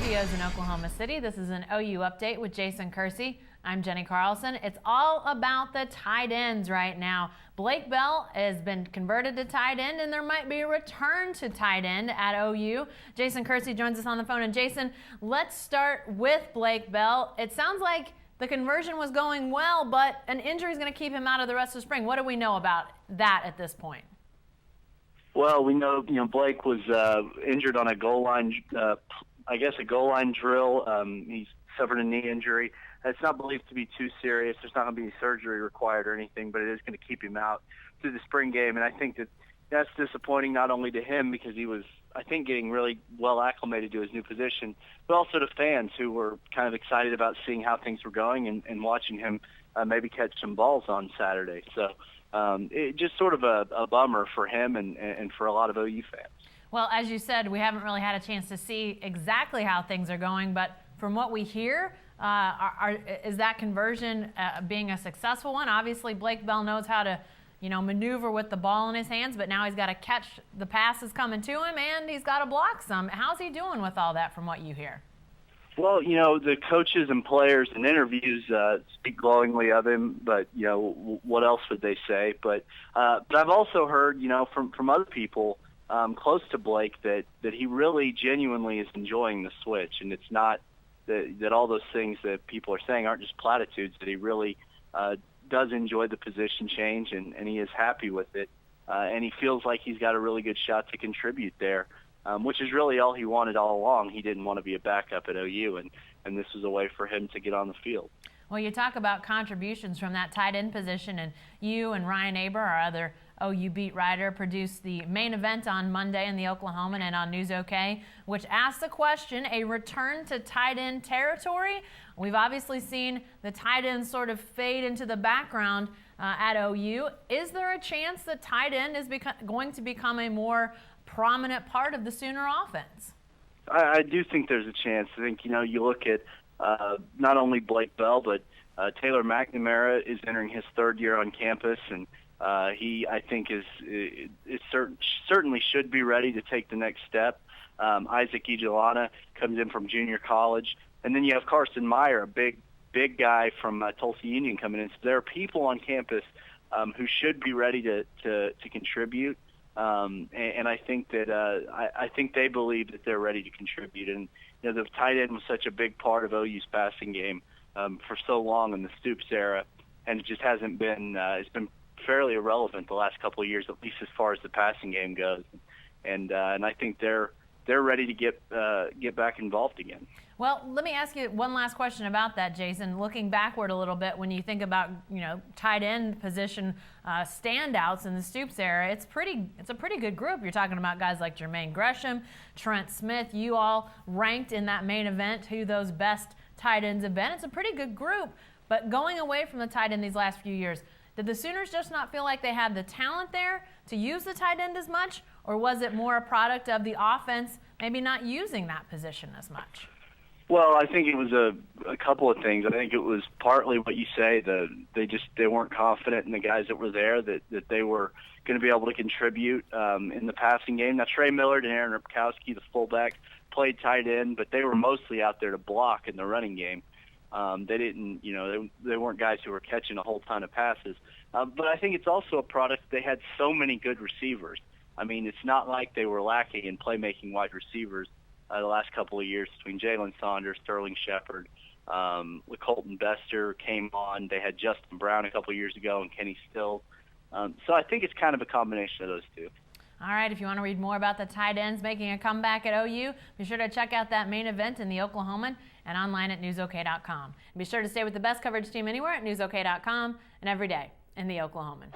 studios in Oklahoma City. This is an OU update with Jason Kersey. I'm Jenny Carlson. It's all about the tight ends right now. Blake Bell has been converted to tight end, and there might be a return to tight end at OU. Jason Kersey joins us on the phone. And Jason, let's start with Blake Bell. It sounds like the conversion was going well, but an injury is going to keep him out of the rest of spring. What do we know about that at this point? Well, we know, Blake was injured on a goal line, a goal line drill. He suffered a knee injury. It's not believed to be too serious. There's not going to be any surgery required or anything, but it is going to keep him out through the spring game. And I think that's disappointing not only to him because he was, I think, getting really well acclimated to his new position, but also to fans who were kind of excited about seeing how things were going and watching him maybe catch some balls on Saturday. So it just sort of a bummer for him and for a lot of OU fans. Well, as you said, we haven't really had a chance to see exactly how things are going, but from what we hear, is that conversion being a successful one? Obviously, Blake Bell knows how to, maneuver with the ball in his hands, but now he's got to catch the passes coming to him, and he's got to block some. How's he doing with all that from what you hear? Well, the coaches and players in interviews speak glowingly of him, but, what else would they say? But I've also heard, from other people close to Blake that he really genuinely is enjoying the switch, and it's not that all those things that people are saying aren't just platitudes, that he really does enjoy the position change, and he is happy with it, and he feels like he's got a really good shot to contribute there. Which is really all he wanted all along. He didn't want to be a backup at OU, and this was a way for him to get on the field. Well, you talk about contributions from that tight end position, and you and Ryan Aber, our other OU beat writer, produced the main event on Monday in the Oklahoman and on News OK, which asked the question, a return to tight end territory? We've obviously seen the tight end sort of fade into the background at OU. Is there a chance that tight end is going to become a more prominent part of the Sooner offense? I do think there's a chance. I think, you look at not only Blake Bell, but Taylor McNamara is entering his third year on campus, and he, I think, certainly should be ready to take the next step. Isaac Ijolana comes in from junior college, and then you have Carson Meyer, a big guy from Tulsa Union coming in. So there are people on campus who should be ready to contribute. And I think that I think they believe that they're ready to contribute. And the tight end was such a big part of OU's passing game for so long in the Stoops era, and it just hasn't been. It's been fairly irrelevant the last couple of years, at least as far as the passing game goes. And I think they're ready to get back involved again. Well, let me ask you one last question about that, Jason. Looking backward a little bit, when you think about tight end position standouts in the Stoops era, it's a pretty good group. You're talking about guys like Jermaine Gresham, Trent Smith. You all ranked in that main event who those best tight ends have been. It's a pretty good group. But going away from the tight end these last few years, did the Sooners just not feel like they had the talent there to use the tight end as much, or was it more a product of the offense maybe not using that position as much? Well, I think it was a couple of things. I think it was partly what you say, they weren't confident in the guys that were there, that they were going to be able to contribute in the passing game. Now, Trey Millard and Aaron Ripkowski, the fullback, played tight end, but they were mostly out there to block in the running game. They didn't, they weren't guys who were catching a whole ton of passes. But I think it's also a product. They had so many good receivers. I mean, it's not like they were lacking in playmaking wide receivers the last couple of years between Jalen Saunders, Sterling Shepard, Colton Bester came on. They had Justin Brown a couple of years ago and Kenny Stills. So I think it's kind of a combination of those two. All right, if you want to read more about the tight ends making a comeback at OU, be sure to check out that main event in the Oklahoman and online at newsok.com. And be sure to stay with the best coverage team anywhere at newsok.com and every day in the Oklahoman.